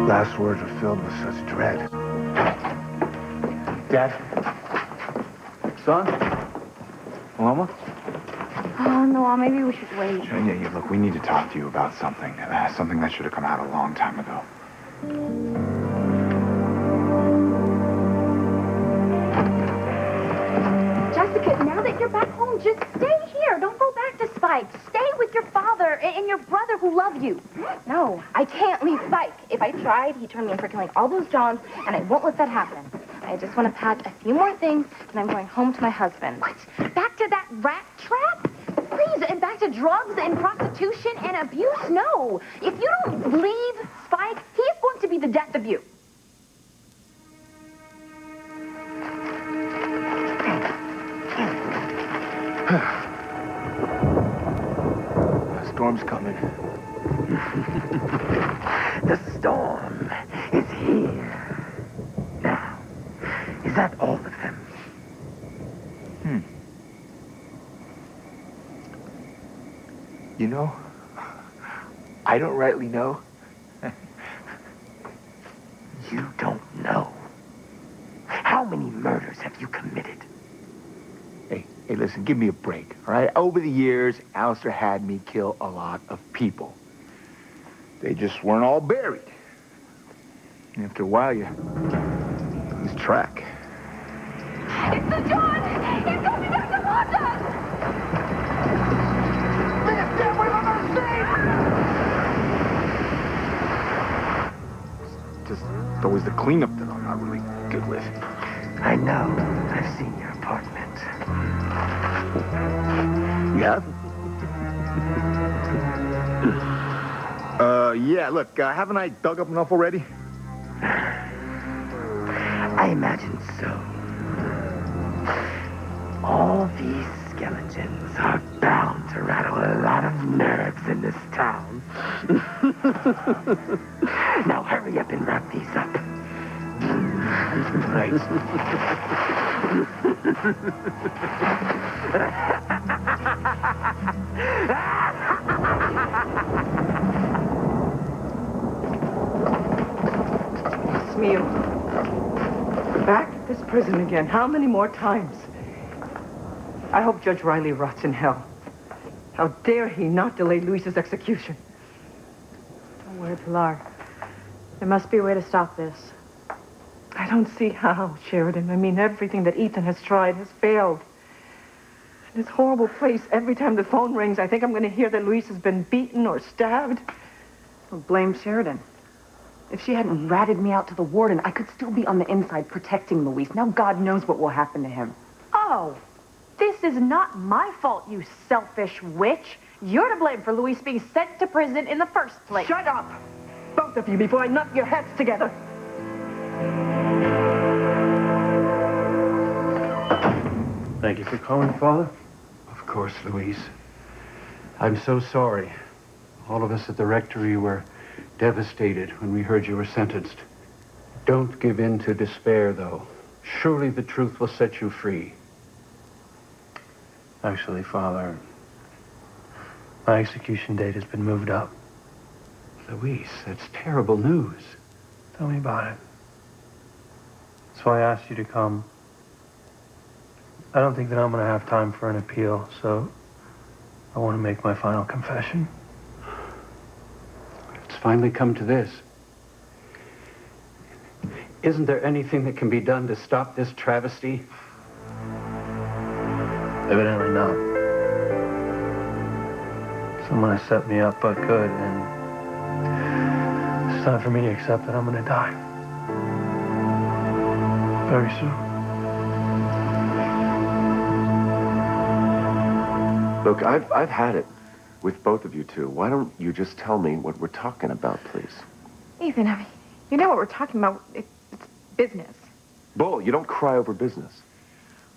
Last words were filled with such dread. Dad? Son? Paloma? Oh, no, maybe we should wait. Yeah, look, we need to talk to you about something. Something that should have come out a long time ago. Jessica, now that you're back home, just stay here. Don't go back to Spike. Stay with your father and your brother who love you. No, I can't leave Spike. If I tried, he'd turn me in for killing all those Johns, and I won't let that happen. I just want to pack a few more things, and I'm going home to my husband. What? Back to that rat trap? Please, and back to drugs and prostitution and abuse? No. If you don't leave Spike, he's going to be the death of you. The storm's coming. The storm is here. Now, is that all of them? You know, I don't rightly know. You don't know. How many murders have you committed? Hey, listen, give me a break, all right? Over the years, Alistair had me kill a lot of people. They just weren't all buried. And after a while, you lose track. It's the John! He's coming back to haunt us! Just always the cleanup that I'm not really good with. I know. I've seen your apartment. Yeah? Yeah, look, haven't I dug up enough already? I imagine so. All these skeletons are bound to rattle a lot of nerves in this town. Now hurry up and wrap these up. Right. Smeo. Back at this prison again. How many more times? I hope Judge Riley rots in hell. How dare he not delay Luis's execution? Don't worry, Pilar. There must be a way to stop this. I don't see how, Sheridan. I mean, everything that Ethan has tried has failed. In this horrible place, every time the phone rings, I think I'm going to hear that Luis has been beaten or stabbed. Well, blame Sheridan. If she hadn't ratted me out to the warden, I could still be on the inside protecting Luis. Now God knows what will happen to him. Oh, this is not my fault, you selfish witch. You're to blame for Luis being sent to prison in the first place. Shut up! Both of you, before I knock your heads together. Thank you for calling, Father. Of course, Luis. I'm so sorry. All of us at the rectory were devastated when we heard you were sentenced. Don't give in to despair, though. Surely the truth will set you free. Actually, Father, my execution date has been moved up. Luis, that's terrible news. Tell me about it. That's why I asked you to come. I don't think that I'm going to have time for an appeal, so I want to make my final confession. It's finally come to this. Isn't there anything that can be done to stop this travesty? Evidently not. Someone has set me up but good, and it's time for me to accept that I'm going to die. Very soon. Look, I've had it with both of you two. Why don't you just tell me what we're talking about, please? Ethan, I mean, you know what we're talking about. It's business. Bull, you don't cry over business.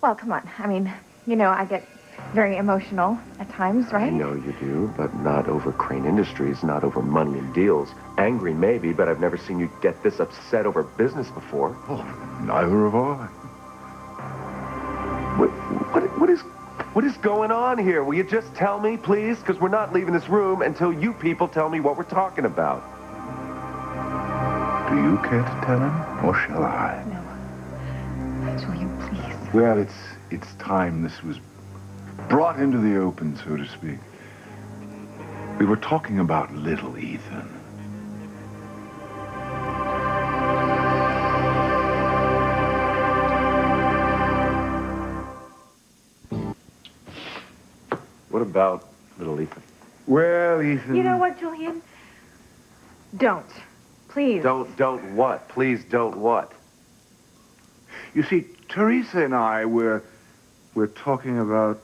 Well, come on. I mean, you know, I get very emotional at times, right? I know you do, but not over Crane Industries, not over money and deals. Angry, maybe, but I've never seen you get this upset over business before. Oh, neither have I. What is going on here? Will you just tell me, please? Because we're not leaving this room until you people tell me what we're talking about. Do you care to tell him, or shall I? No. Julian, please. Well, it's time this was brought into the open, so to speak. We were talking about little Ethan. What about little Ethan? Well, Ethan... You know what, Julian? Don't. Please. Don't what? Please don't what? You see, Teresa and I, we're talking about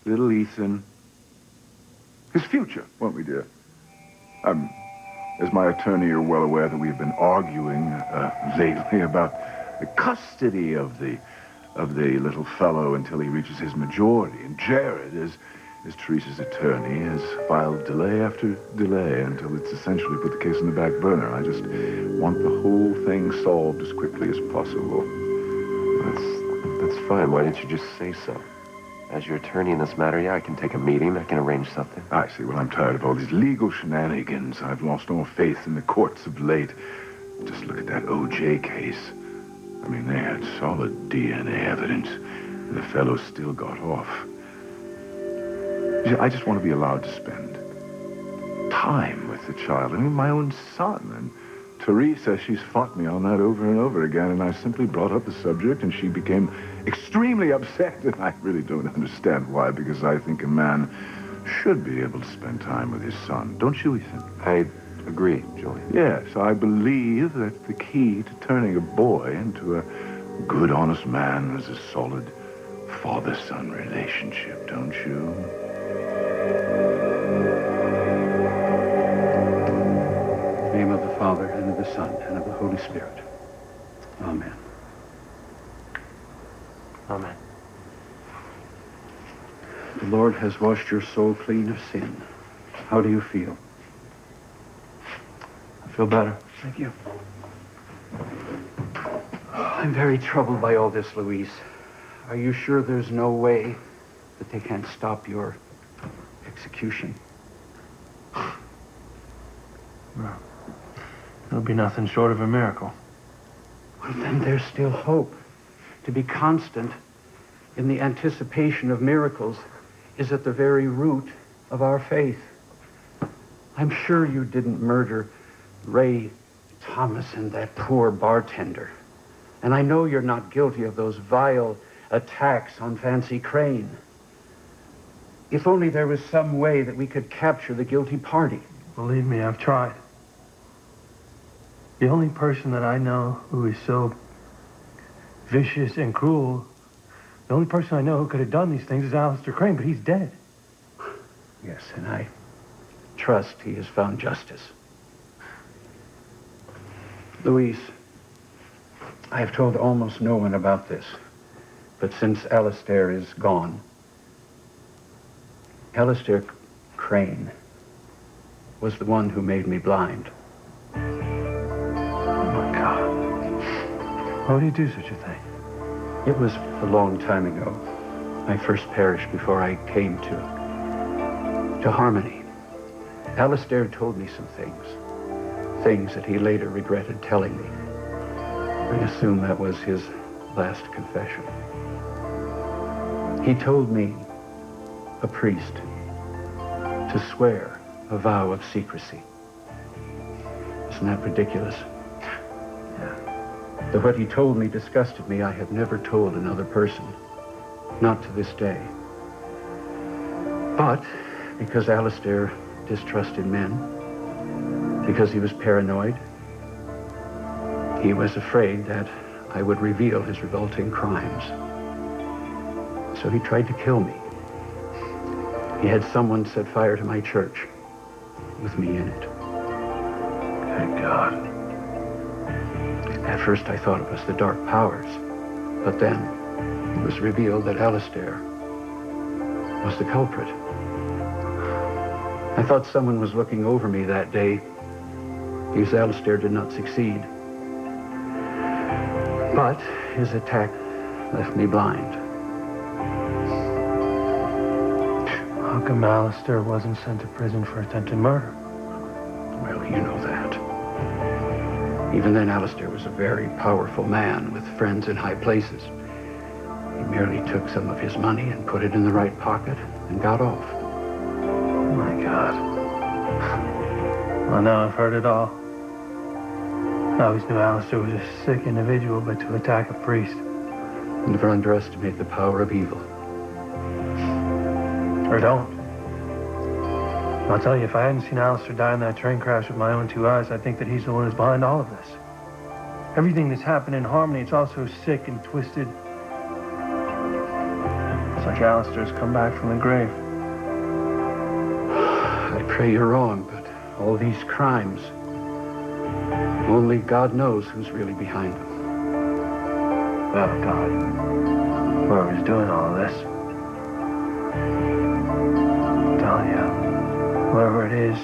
little Ethan. His future, won't we, dear? As my attorney, you're well aware that we've been arguing lately about the custody of the little fellow until he reaches his majority. And Jared, as Teresa's attorney, has filed delay after delay until it's essentially put the case on the back burner. I just want the whole thing solved as quickly as possible. That's fine. Why didn't you just say so? As your attorney in this matter, yeah, I can take a meeting. I can arrange something. I see. Well, I'm tired of all these legal shenanigans. I've lost all faith in the courts of late. Just look at that O.J. case. I mean, they had solid DNA evidence. And the fellow still got off. You see, I just want to be allowed to spend time with the child. I mean, my own son. And Teresa, she's fought me on that over and over again, and I simply brought up the subject, and she became extremely upset, and I really don't understand why, because I think a man should be able to spend time with his son. Don't you, Ethan? I agree, Julian. Yes, I believe that the key to turning a boy into a good, honest man is a solid father-son relationship, don't you? In the name of the Father, and of the Son, and of the Holy Spirit. Amen. Amen. The Lord has washed your soul clean of sin. How do you feel? I feel better. Thank you. I'm very troubled by all this, Louise. Are you sure there's no way that they can't stop your execution? No. It'll be nothing short of a miracle. Well, then there's still hope. To be constant in the anticipation of miracles is at the very root of our faith. I'm sure you didn't murder Ray Thomas and that poor bartender. And I know you're not guilty of those vile attacks on Fancy Crane. If only there was some way that we could capture the guilty party. Believe me, I've tried. The only person that I know who is so vicious and cruel, the only person I know who could have done these things is Alistair Crane, but he's dead. Yes, and I trust he has found justice. Louise, I have told almost no one about this, but since Alistair is gone, Alistair Crane was the one who made me blind. Oh, my God. Why would he do such a thing? It was a long time ago. My first parish before I came to Harmony. Alistair told me some things that he later regretted telling me. I assume that was his last confession. He told me, a priest, to swear a vow of secrecy. Isn't that ridiculous? Yeah. Though what he told me disgusted me, I have never told another person. Not to this day. But because Alistair distrusted men, because he was paranoid, he was afraid that I would reveal his revolting crimes. So he tried to kill me. He had someone set fire to my church, with me in it. Thank God. At first I thought it was the dark powers, but then it was revealed that Alistair was the culprit. I thought someone was looking over me that day, because Alistair did not succeed. But his attack left me blind. How come Alistair wasn't sent to prison for attempted murder? Well, you know that. Even then, Alistair was a very powerful man with friends in high places. He merely took some of his money and put it in the right pocket and got off. Oh, my God. Well, now I've heard it all. I always knew Alistair was a sick individual, but to attack a priest... Never underestimate the power of evil. Or don't. I'll tell you, if I hadn't seen Alistair die in that train crash with my own 2 eyes, I think that he's the one who's behind all of this. Everything that's happened in Harmony, it's all so sick and twisted. It's like Alistair's come back from the grave. I pray you're wrong, but all these crimes, only God knows who's really behind them. Oh, God. Whoever's doing all this. I'm telling you, whoever it is,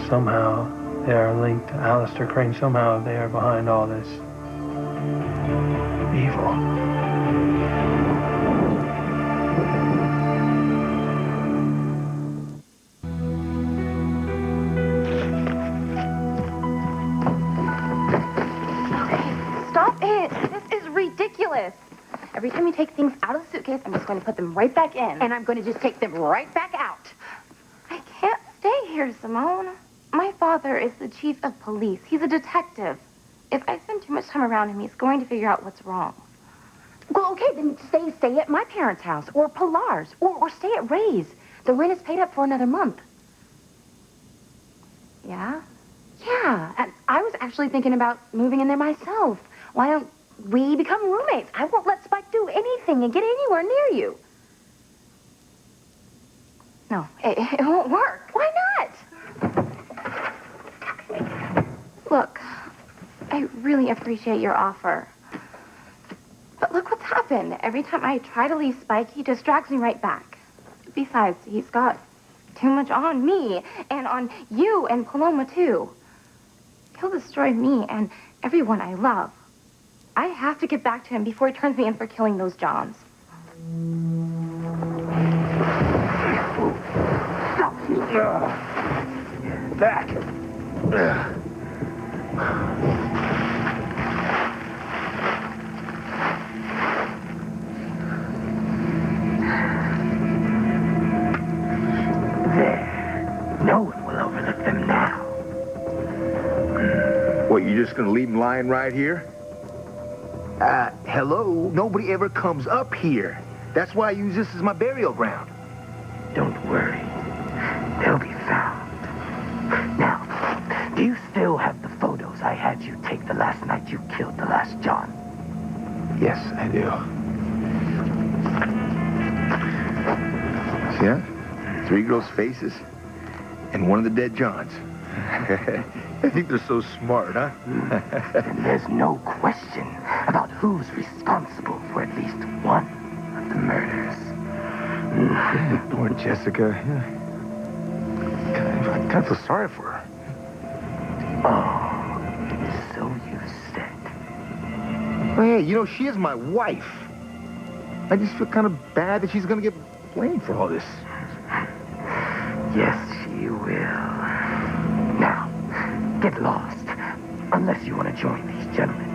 somehow they are linked to Alistair Crane. Somehow they are behind all this evil. Ridiculous. Every time you take things out of the suitcase, I'm just going to put them right back in. And I'm going to just take them right back out. I can't stay here, Simone. My father is the chief of police. He's a detective. If I spend too much time around him, he's going to figure out what's wrong. Well, okay, then stay at my parents' house, or Pilar's, or stay at Ray's. The rent is paid up for another month. Yeah? Yeah, and I was actually thinking about moving in there myself. Why don't we become roommates? I won't let Spike do anything and get anywhere near you. No, it won't work. Why not? Look, I really appreciate your offer. But look what's happened. Every time I try to leave Spike, he just drags me right back. Besides, he's got too much on me and on you and Paloma, too. He'll destroy me and everyone I love. I have to get back to him before he turns me in for killing those Johns. Back. There. No one will overlook them now. What, you just gonna leave him lying right here? Hello? Nobody ever comes up here. That's why I use this as my burial ground. Don't worry. They'll be found. Now, do you still have the photos I had you take the last night you killed the last John? Yes, I do. See that? 3 girls' faces and one of the dead Johns. I think they're so smart, huh? And there's no question about who's responsible for at least one of the murders. Poor Jessica. I kind of feel sorry for her. Oh, so you said. Well, hey, you know, she is my wife. I just feel kind of bad that she's going to get blamed for all this. Yes, she will. Now, get lost. Unless you want to join these gentlemen.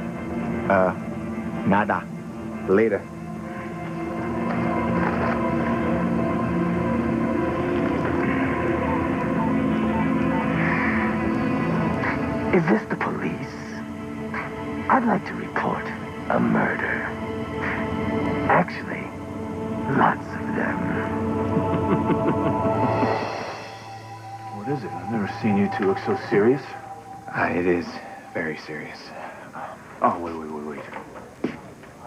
Nada. Later. Is this the police? I'd like to report a murder. Actually, lots of them. What is it? I've never seen you two look so serious. It is very serious. Oh, wait.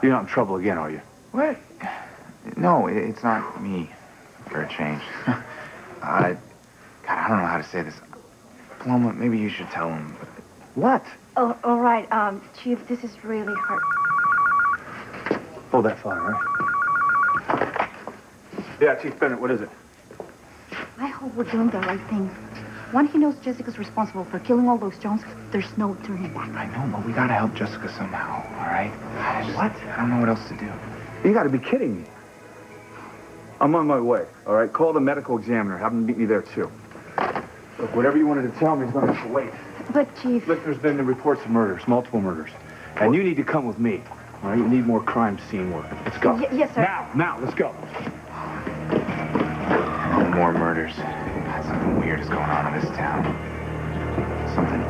You're not in trouble again, are you? What? No, it's not me, for a change. God, I don't know how to say this. Paloma, maybe you should tell him. What? Oh, all right, Chief, this is really hard. Hold that phone, all right? Yeah, Chief Bennett, what is it? I hope we're doing the right thing. When he knows Jessica's responsible for killing all those Jones, there's no turning back. I know, but we gotta help Jessica somehow, all right? What? I don't know what else to do. You gotta be kidding me. I'm on my way, all right? Call the medical examiner. Have him meet me there, too. Look, whatever you wanted to tell me is gonna have to wait. But, Chief... Look, there's been reports of murders, multiple murders. And you need to come with me. All right, you need more crime scene work. Let's go. Yes, sir. Now, let's go. No more murders. God, something weird is going on in this town. Something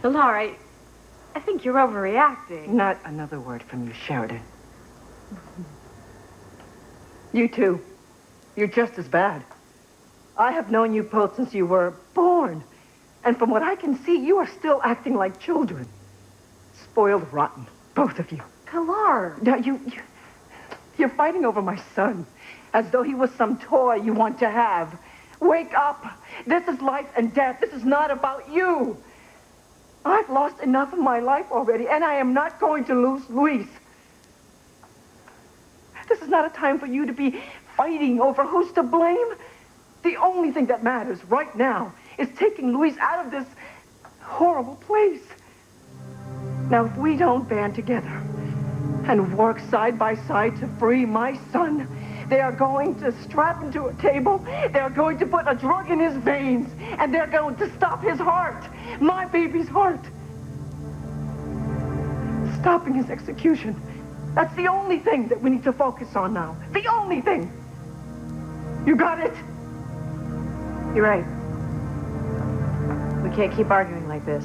evil. Laura, I think you're overreacting. Not another word from you, Sheridan. You too. You're just as bad. I have known you both since you were born. And from what I can see, you are still acting like children. Spoiled rotten, both of you. Pilar. Now, you're fighting over my son, as though he was some toy you want to have. Wake up. This is life and death. This is not about you. I've lost enough of my life already, and I am not going to lose Luis. This is not a time for you to be fighting over who's to blame. The only thing that matters right now is taking Luis out of this horrible place. Now, if we don't band together and work side by side to free my son, they are going to strap him to a table, they're going to put a drug in his veins, and they're going to stop his heart, my baby's heart. Stopping his execution. That's the only thing that we need to focus on now. The only thing. You got it? You're right. We can't keep arguing like this.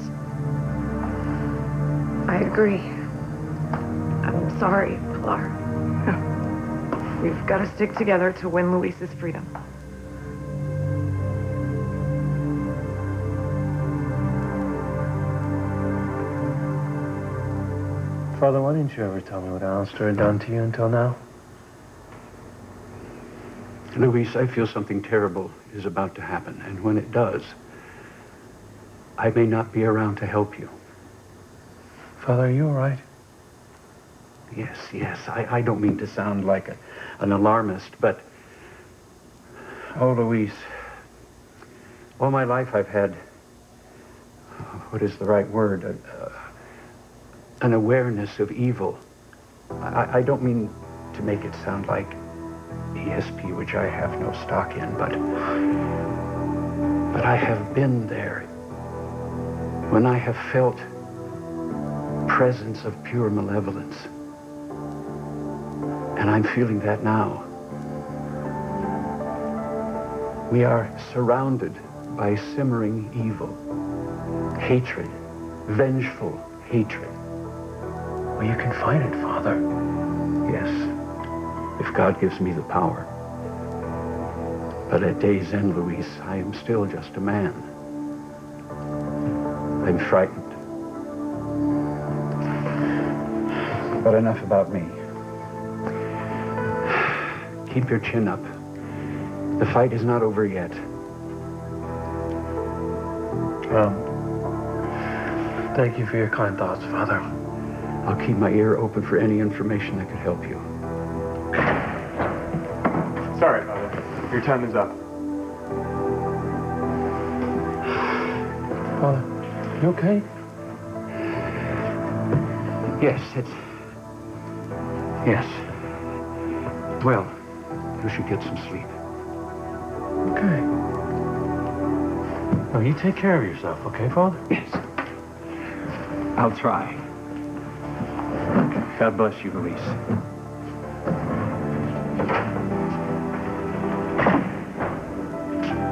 I agree. I'm sorry, Pilar. We've got to stick together to win Luis's freedom. Father, why didn't you ever tell me what Alistair had done to you until now? Luis, I feel something terrible is about to happen, and when it does, I may not be around to help you. Father, are you all right? Yes. I don't mean to sound like an alarmist, but... Oh, Luis, all my life I've had... What is the right word? An awareness of evil. I don't mean to make it sound like ESP, which I have no stock in, but I have been there. When I have felt presence of pure malevolence. And I'm feeling that now. We are surrounded by simmering evil, hatred, vengeful hatred. Well, you can fight it, Father. Yes, if God gives me the power. But at day's end, Luis, I am still just a man. I'm frightened. But enough about me. Keep your chin up. The fight is not over yet. Thank you for your kind thoughts, Father. I'll keep my ear open for any information that could help you. Sorry, Father. Your time is up. Father, you okay? Yes, Yes. Well, you should get some sleep. Okay. Now, you take care of yourself, okay, Father? Yes. I'll try. God bless you, Luis.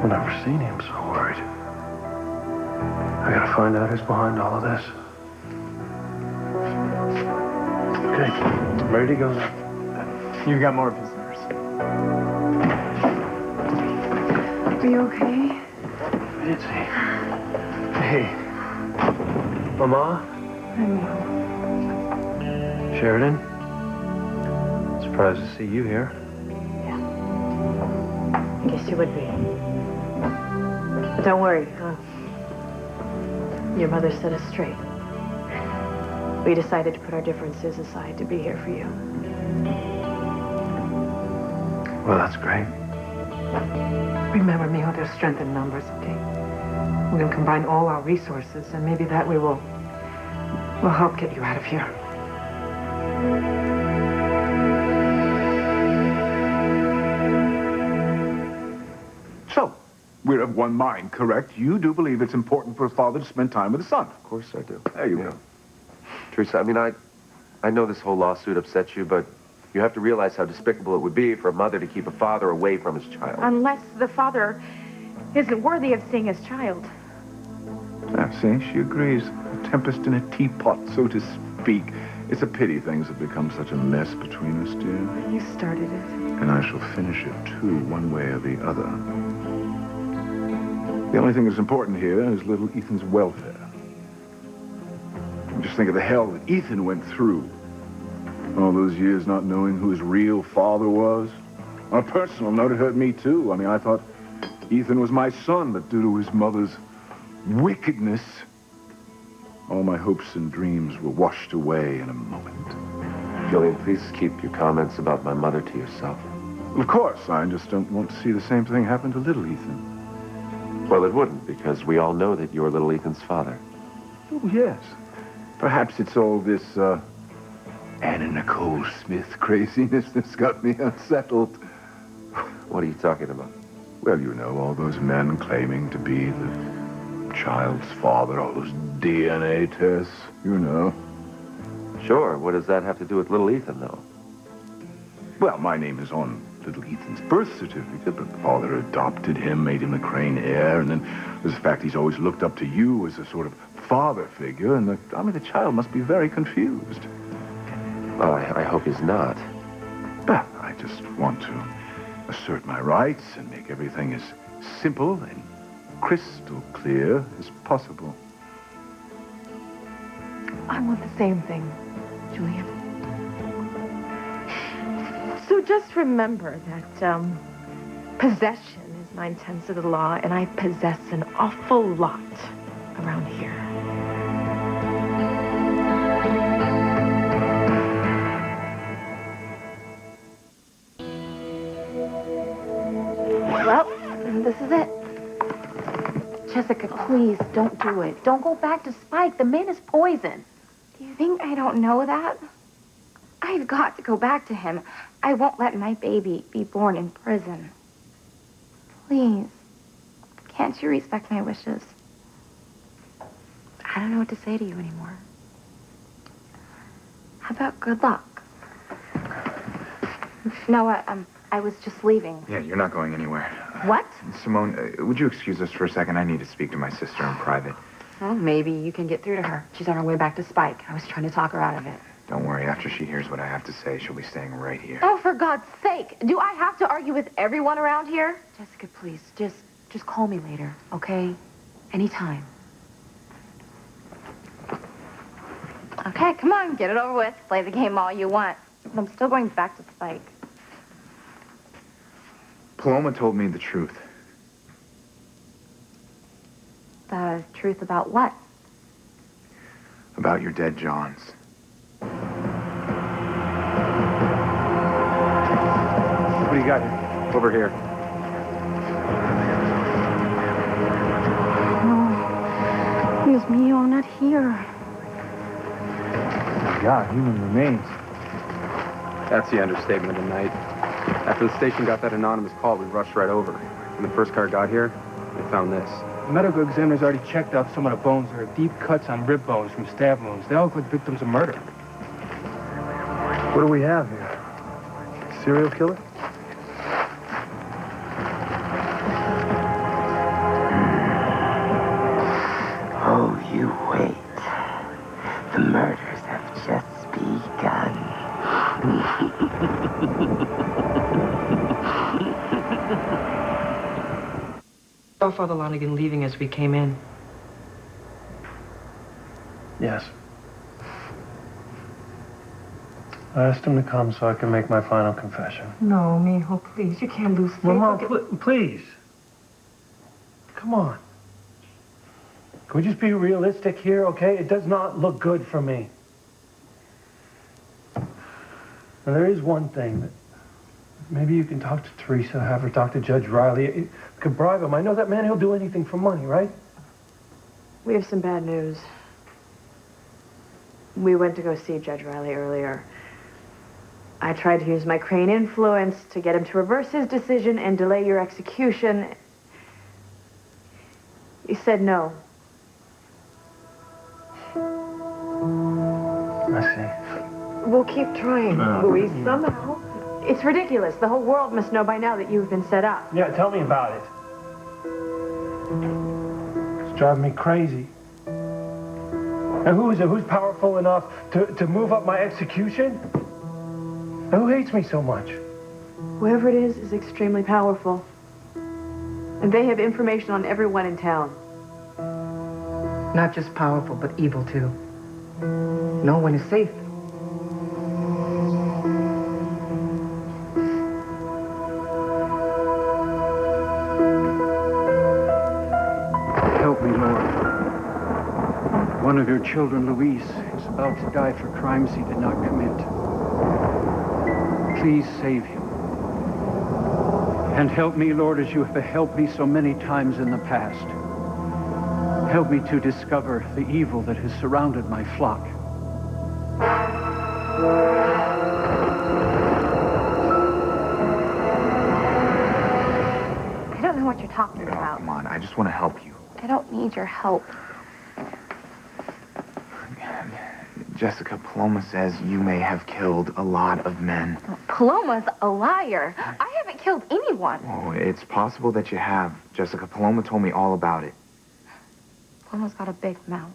I've never seen him so worried. I gotta find out who's behind all of this. Okay, I'm ready to go now. You've got more visitors. Are you okay? Nancy. Hey. Mama? I'm well. Sheridan? Surprised to see you here. I guess you would be. But don't worry, your mother set us straight. We decided to put our differences aside to be here for you. Well, that's great. Remember, Mijo, there's strength in numbers, okay? We're going to combine all our resources, and maybe that way we'll help get you out of here. we're of one mind, correct? You do believe it's important for a father to spend time with a son. Of course I do. There you go. Teresa, I mean, I know this whole lawsuit upsets you, but you have to realize how despicable it would be for a mother to keep a father away from his child. Unless the father isn't worthy of seeing his child. See, she agrees. A tempest in a teapot, so to speak. It's a pity things have become such a mess between us, dear. You started it. And I shall finish it, too, one way or the other. The only thing that's important here is little Ethan's welfare. Just think of the hell that Ethan went through. All those years not knowing who his real father was. On a personal note, it hurt me, too. I mean, I thought Ethan was my son, but due to his mother's wickedness, all my hopes and dreams were washed away in a moment. Julian, please keep your comments about my mother to yourself. Of course, I just don't want to see the same thing happen to little Ethan. Well, it wouldn't, because we all know that you're little Ethan's father. Oh, yes. Perhaps it's all this, Anna Nicole Smith craziness that's got me unsettled. What are you talking about? Well, you know, all those men claiming to be the child's father, all those DNA tests, you know. Sure. What does that have to do with little Ethan, though? Well, my name is on little Ethan's birth certificate, but the father adopted him, made him the Crane heir, and then there's the fact he's always looked up to you as a sort of father figure, and the child must be very confused. Well, I hope he's not. But I just want to assert my rights and make everything as simple and crystal clear as possible. I want the same thing, Julian. So just remember that possession is 9/10 of the law, and I possess an awful lot around here. Well, this is it. Jessica, please, don't do it. Don't go back to Spike. The man is poison. Do you think I don't know that? I've got to go back to him. I won't let my baby be born in prison. Please, can't you respect my wishes? I don't know what to say to you anymore. How about good luck? No, I was just leaving. Yeah, you're not going anywhere. What? Simone, would you excuse us for a second? I need to speak to my sister in private. Well, maybe you can get through to her. She's on her way back to Spike. I was trying to talk her out of it. Don't worry, after she hears what I have to say, she'll be staying right here. Oh, for God's sake. Do I have to argue with everyone around here? Jessica, please, just call me later, okay? Anytime. Okay, come on, get it over with. Play the game all you want. But I'm still going back to Spike. Paloma told me the truth. The truth about what? About your dead Johns. What do you got here? Over here. No. Dios mío, not here. Oh my God, human remains. That's the understatement of the night. After the station got that anonymous call, we rushed right over. When the first car got here, they found this. The medical examiner's already checked out some of the bones. There are deep cuts on rib bones from stab wounds. They all look like victims of murder. What do we have here? Serial killer? Oh, you wait. The murders have just begun. Saw Father Lonigan leaving as we came in. Yes. I asked him to come so I can make my final confession. No, mijo, please. You can't lose faith. Mom, please. Come on. Can we just be realistic here, okay? It does not look good for me. Now, there is one thing that maybe you can talk to Teresa, have her talk to Judge Riley. You could bribe him. I know that man, he'll do anything for money, right? We have some bad news. We went to go see Judge Riley earlier. I tried to use my Crane influence to get him to reverse his decision and delay your execution. You said no. I see. We'll keep trying, Louise, somehow. It's ridiculous. The whole world must know by now that you've been set up. Yeah, tell me about it. It's driving me crazy. And who is it? Who's powerful enough to move up my execution? And who hates me so much? Whoever it is extremely powerful. And they have information on everyone in town. Not just powerful, but evil, too. No one is safe. Help me, Lord. One of your children, Luis, is about to die for crimes he did not commit. Please save him. And help me, Lord, as you have helped me so many times in the past. Help me to discover the evil that has surrounded my flock. I don't know what you're talking about. Come on, I just want to help you. I don't need your help. Jessica, Paloma says you may have killed a lot of men. Paloma's a liar. I haven't killed anyone. Oh, it's possible that you have. Jessica, Paloma told me all about it. Paloma's got a big mouth.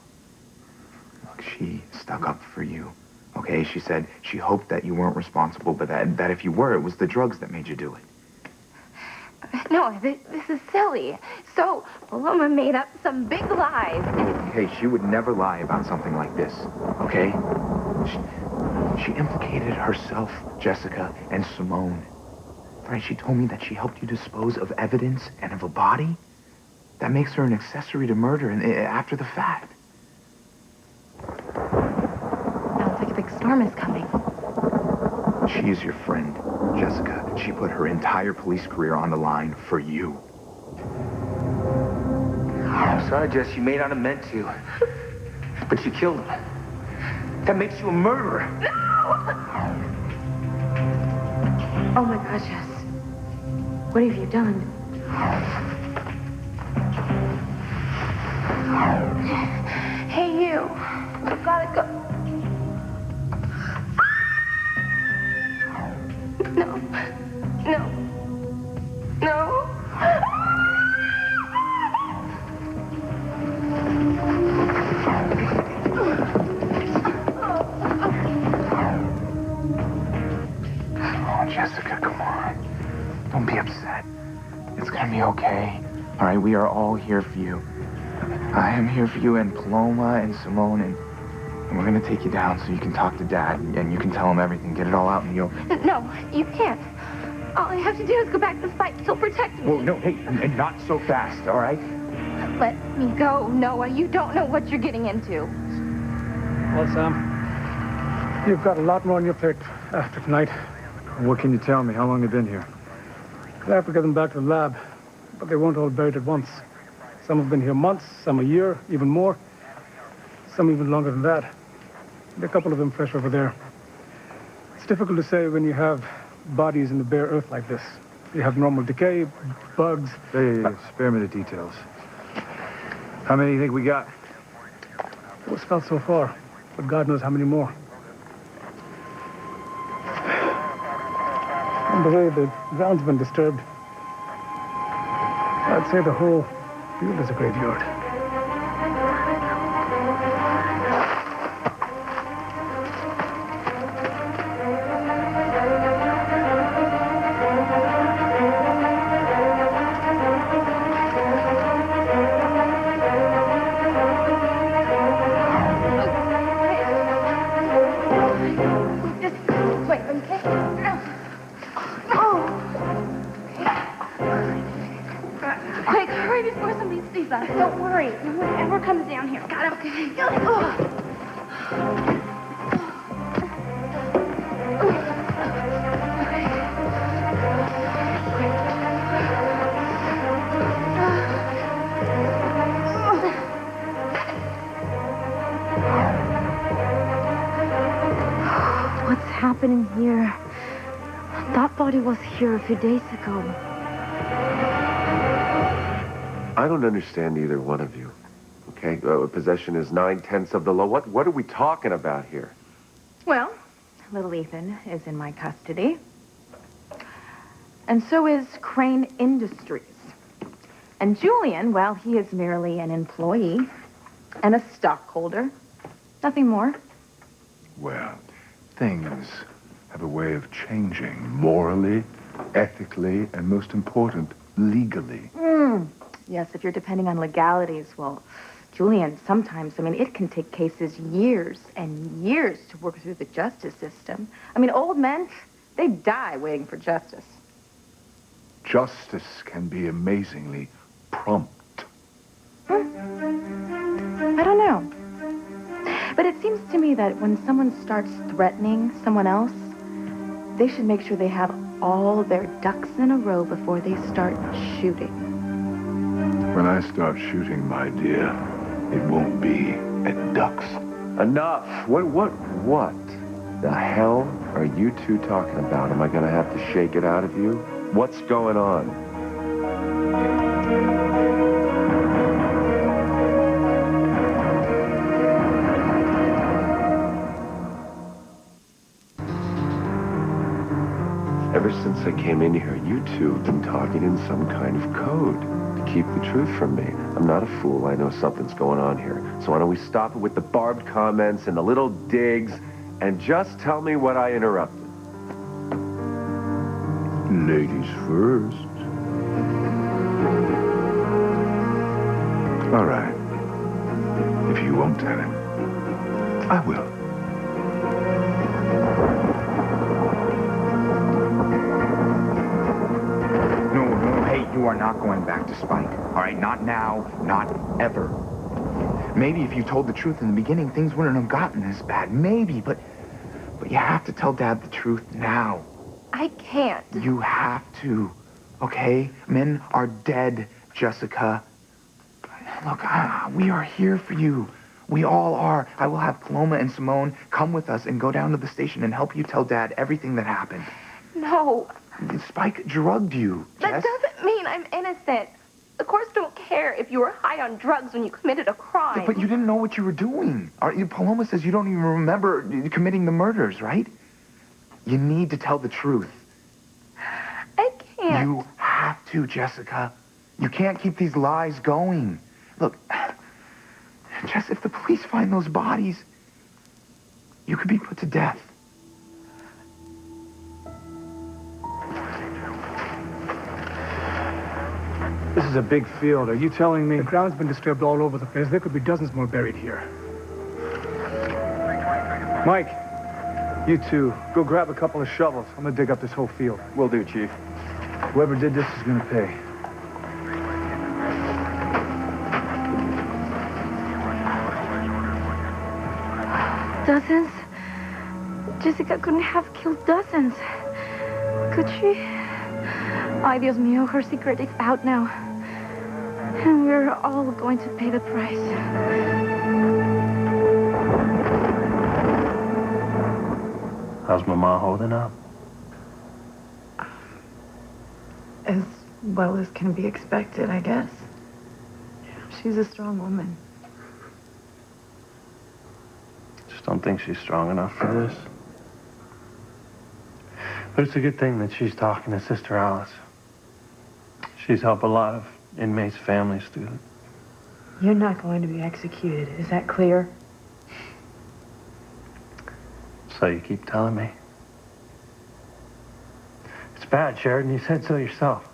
Look, she stuck up for you. Okay, she said she hoped that you weren't responsible, but that if you were, it was the drugs that made you do it. No, this is silly. So, Paloma made up some big lies. Hey, she would never lie about something like this, okay? She implicated herself, Jessica, and Simone. Right, she told me that she helped you dispose of evidence and of a body. That makes her an accessory to murder after the fact. Sounds like a big storm is coming. She is your friend, Jessica. She put her entire police career on the line for you. I'm sorry, Jess, you may not have meant to. But you killed him. That makes you a murderer. No! Oh my gosh, Jess. What have you done? Hey, you. I've gotta go. No. No. No. Oh, Jessica, come on. Don't be upset. It's gonna be okay. All right, we are all here for you. I am here for you and Paloma and Simone, and we're gonna take you down so you can talk to Dad, and you can tell him everything. Get it all out in the open. No, you can't. All I have to do is go back to Spike. He'll protect me. Well, no, hey, and not so fast, all right? Let me go, Noah. You don't know what you're getting into. Well, Sam, you've got a lot more on your plate after tonight. What can you tell me? How long have you been here? I'll have to get them back to the lab, but they weren't all buried at once. Some have been here months, some a year, even more. Some even longer than that. And a couple of them fresh over there. It's difficult to say when you have bodies in the bare earth like this. You have normal decay, bugs. Hey, spare me the details. How many do you think we got? What's felt so far, but God knows how many more. And the way the ground's been disturbed, I'd say the whole field is a graveyard. Don't worry. No one ever comes down here. God, okay. What's happening here? That body was here a few days ago. I don't understand either one of you. Okay? Possession is 9/10 of the law. What are we talking about here? Well, little Ethan is in my custody. And so is Crane Industries. And Julian, well, he is merely an employee and a stockholder. Nothing more. Well, things have a way of changing morally, ethically, and most important, legally. Yes, if you're depending on legalities, well, Julian, sometimes, I mean, it can take cases years and years to work through the justice system. I mean, old men, they die waiting for justice. Justice can be amazingly prompt. I don't know. But it seems to me that when someone starts threatening someone else, they should make sure they have all their ducks in a row before they start shooting. When I start shooting, my dear, it won't be at ducks. Enough. What the hell are you two talking about? Am I going to have to shake it out of you? What's going on? Ever since I came in here, you two have been talking in some kind of code to keep the truth from me. I'm not a fool. I know something's going on here. So why don't we stop it with the barbed comments and the little digs and just tell me what I interrupted? Ladies first. All right. If you won't tell him, I will. No, hey, you are not going back to Spike. All right, not now, not ever. Maybe if you told the truth in the beginning, things wouldn't have gotten this bad. Maybe, but you have to tell Dad the truth now. I can't. You have to, okay? Men are dead, Jessica. Look, we are here for you. We all are. I will have Paloma and Simone come with us and go down to the station and help you tell Dad everything that happened. No. Spike drugged you, That Jess. doesn't mean I'm innocent. The courts don't care if you were high on drugs when you committed a crime. But you didn't know what you were doing. Paloma says you don't even remember committing the murders, right? You need to tell the truth. I can't. You have to, Jessica. You can't keep these lies going. Look, Jess, if the police find those bodies, you could be put to death. This is a big field. Are you telling me? The ground's been disturbed all over the place. There could be dozens more buried here. Mike, you two, go grab a couple of shovels. I'm gonna dig up this whole field. Will do, Chief. Whoever did this is gonna pay. Dozens? Jessica couldn't have killed dozens. Could she? Ay, Dios mío, her secret is out now. And we're all going to pay the price. How's Mama holding up? As well as can be expected, I guess. She's a strong woman. Just don't think she's strong enough for this. But it's a good thing that she's talking to Sister Alice. She's helped a lot of inmates' families through it. You're not going to be executed. Is that clear? So you keep telling me. It's bad, Sheridan. You said so yourself.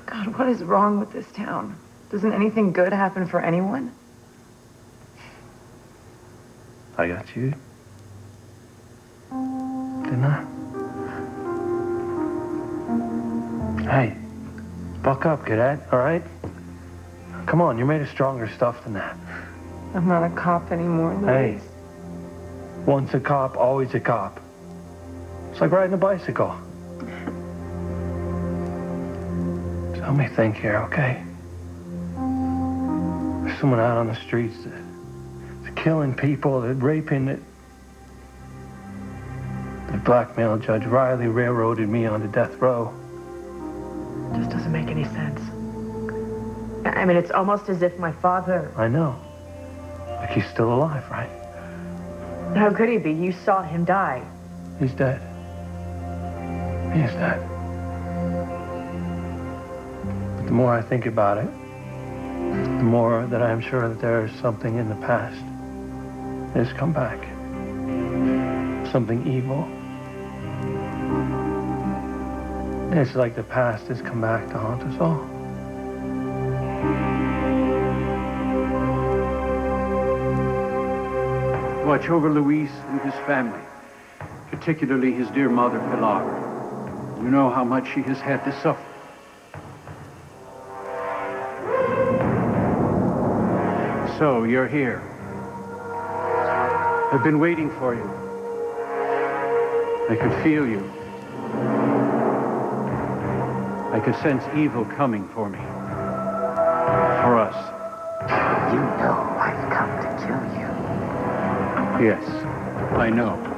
God, what is wrong with this town? Doesn't anything good happen for anyone? I got you. Didn't I? Hey, buck up, cadet, all right? Come on, you're made of stronger stuff than that. I'm not a cop anymore, Louise. Hey, once a cop, always a cop. It's like riding a bicycle. So help me think here, okay? There's someone out on the streets that's killing people, that raping, that blackmailed Judge Riley, railroaded me onto death row. It just doesn't make any sense. I mean, it's almost as if my father... I know. Like he's still alive, right? How could he be? You saw him die. He's dead. He is dead. But the more I think about it, the more that I am sure that there is something in the past that has come back. Something evil. It's like the past has come back to haunt us all. Watch over Luis and his family, particularly his dear mother, Pilar. You know how much she has had to suffer. So, you're here. I've been waiting for you. I could feel you. I could sense evil coming for me. For us. You know I've come to kill you. Yes, I know.